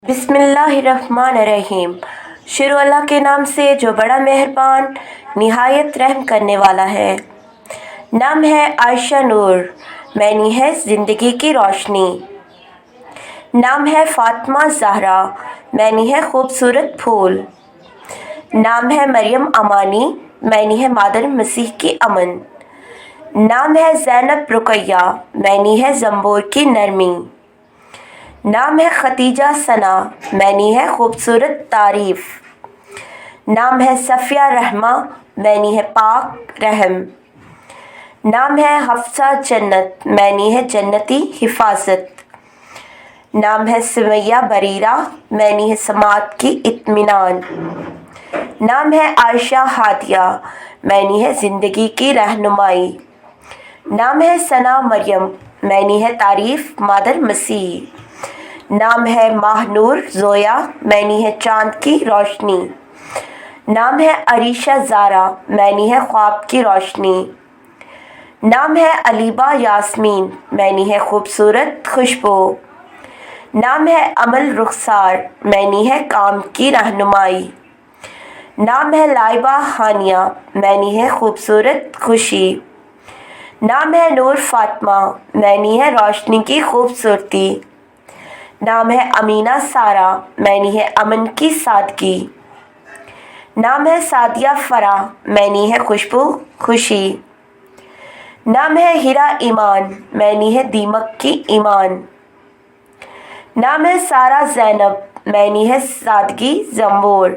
بسم اللہ الرحمن الرحیم۔ شروع اللہ کے نام سے جو بڑا مہربان نہایت رحم کرنے والا ہے۔ نام ہے عائشہ نور، معنی ہے زندگی کی روشنی۔ نام ہے فاطمہ زہرا، معنی ہے خوبصورت پھول۔ نام ہے مریم امانی، معنی ہے مادر مسیح کی امن۔ نام ہے زینب رقیہ، معنی ہے زنبور کی نرمی۔ نام ہے ختیجہ ثنا، معنی ہے خوبصورت تعریف۔ نام ہے صفیہ رحمہ، معنی ہے پاک رحم۔ نام ہے حفصہ جنت، معنی ہے جنتی حفاظت۔ نام ہے سمیہ بریرہ، معنی ہے سماعت کی اطمینان۔ نام ہے عائشہ ہادیہ، معنی ہے زندگی کی رہنمائی۔ نام ہے ثنا مریم، معنی ہے تعریف مادر مسیح۔ نام ہے ماہ نور زویا، معنی ہے چاند کی روشنی۔ نام ہے عریشہ زارا، معنی ہے خواب کی روشنی۔ نام ہے علیبہ یاسمین، معنی ہے خوبصورت خوشبو۔ نام ہے امل رخسار، معنی ہے کام کی رہنمائی۔ نام ہے لائبہ ہانیہ، معنی ہے خوبصورت خوشی۔ نام ہے نور فاطمہ، معنی ہے روشنی کی خوبصورتی۔ نام ہے امینہ سارہ، معنی ہے امن کی سادگی۔ نام ہے سعدیہ فرح، معنی ہے خوشبو خوشی۔ نام ہے ہیرا ایمان، معنی ہے دیمک کی ایمان۔ نام ہے سارہ زینب، معنی ہے سادگی زنبور۔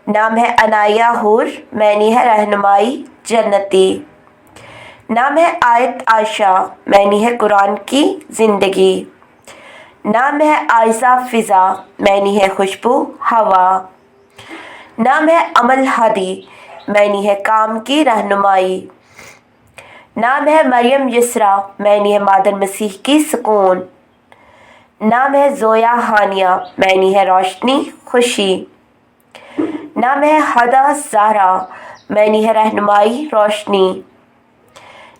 نام ہے عنایہ حور، معنی ہے رہنمائی جنتی۔ نام ہے آیت عائشہ، معنی ہے قرآن کی زندگی۔ نام ہے عائزہ فضا، معنی ہے خوشبو ہوا۔ نام ہے امل ہادی، معنی ہے کام کی رہنمائی۔ نام ہے مریم یسریٰ، معنی ہے مادر مسیح کی سکون۔ نام ہے زویا ہانیہ، معنی ہے روشنی خوشی۔ نام ہے ہدیٰ زہرا، معنی ہے رہنمائی روشنی۔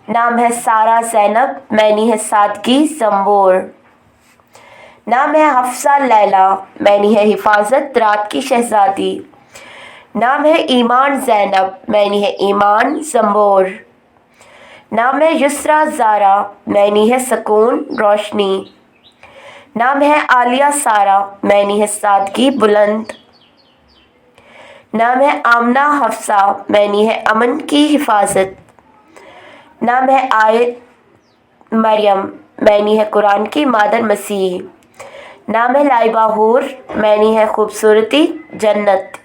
نام ہے سارہ زینب، معنی ہے سادگی زنبور۔ نام ہے حفصہ لیلی، معنی ہے حفاظت رات کی شہزادی۔ نام ہے ایمان زینب، معنی ہے ایمان زنبور۔ نام ہے یسریٰ زارا، معنی ہے سکون روشنی۔ نام ہے عالیہ سارہ، معنی ہے سادگی بلند۔ نام ہے آمنہ حفصہ، معنی ہے امن کی حفاظت۔ نام ہے آیت مریم، معنی ہے قرآن کی مادر مسیح۔ نام ہے لائبہ حور، معنی ہے خوبصورتی جنت۔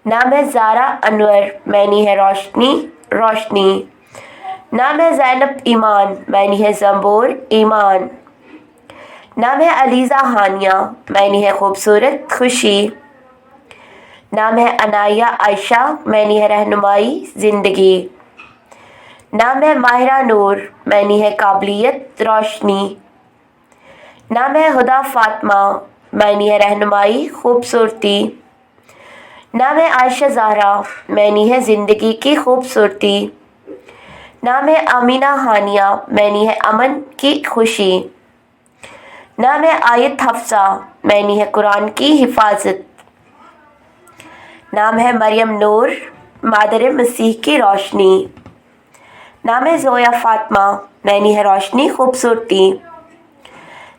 نام ہے زارا انور، معنی ہے روشنی روشنی۔ نام ہے زینب ایمان، معنی ہے زنبور ایمان۔ نام ہے علیزہ ہانیہ، معنی ہے خوبصورت خوشی۔ نام ہے عنایہ عائشہ، معنی ہے رہنمائی زندگی۔ نام ہے ماہرہ نور، معنی ہے قابلیت روشنی۔ نام ہے ہدیٰ فاطمہ، معنی ہے رہنمائی خوبصورتی۔ نام ہے عائشہ زہرا، معنی ہے زندگی کی خوبصورتی۔ نام ہے امینہ ہانیہ، معنی ہے امن کی خوشی۔ نام ہے آیت حفصہ، معنی ہے قرآن کی حفاظت۔ نام ہے مریم نور، مادر مسیح کی روشنی۔ نام ہے زویا فاطمہ، معنی ہے روشنی خوبصورتی۔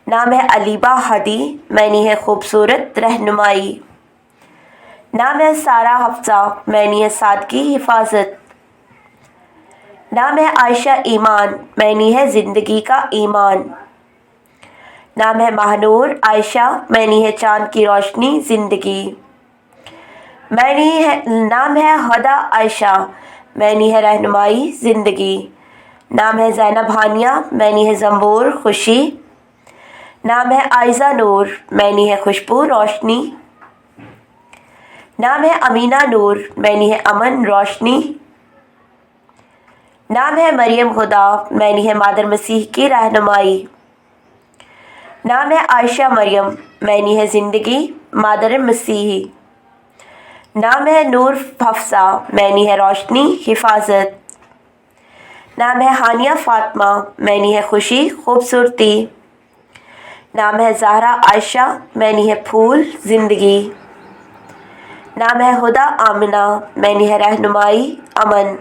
نام ہے علیبہ ہادی، معنی ہے خوبصورت رہنمائی۔ نام ہے سارہ حفصہ، معنی ہے سادگی حفاظت۔ نام ہے عائشہ ایمان، معنی ہے زندگی کا ایمان۔ نام ہے ماہ نور عائشہ، معنی ہے چاند کی روشنی زندگی۔ نام ہے ہدیٰ عائشہ، معنی ہے رہنمائی زندگی۔ نام ہے زینب ہانیہ، معنی ہے زنبور خوشی۔ نام ہے عائزہ نور، معنی ہے خوشبو روشنی۔ نام ہے امینہ نور، معنی ہے امن روشنی۔ نام ہے مریم خدا، معنی ہے مادر مسیح کی رہنمائی۔ نام ہے عائشہ مریم، معنی ہے زندگی مادر مسیح۔ نام ہے نور حفصہ، معنی ہے روشنی حفاظت۔ نام ہے ہانیہ فاطمہ، معنی ہے خوشی خوبصورتی۔ نام ہے زہرا عائشہ، معنی ہے پھول زندگی۔ نام ہے ہدا آمنہ، معنی ہے رہنمائی امن۔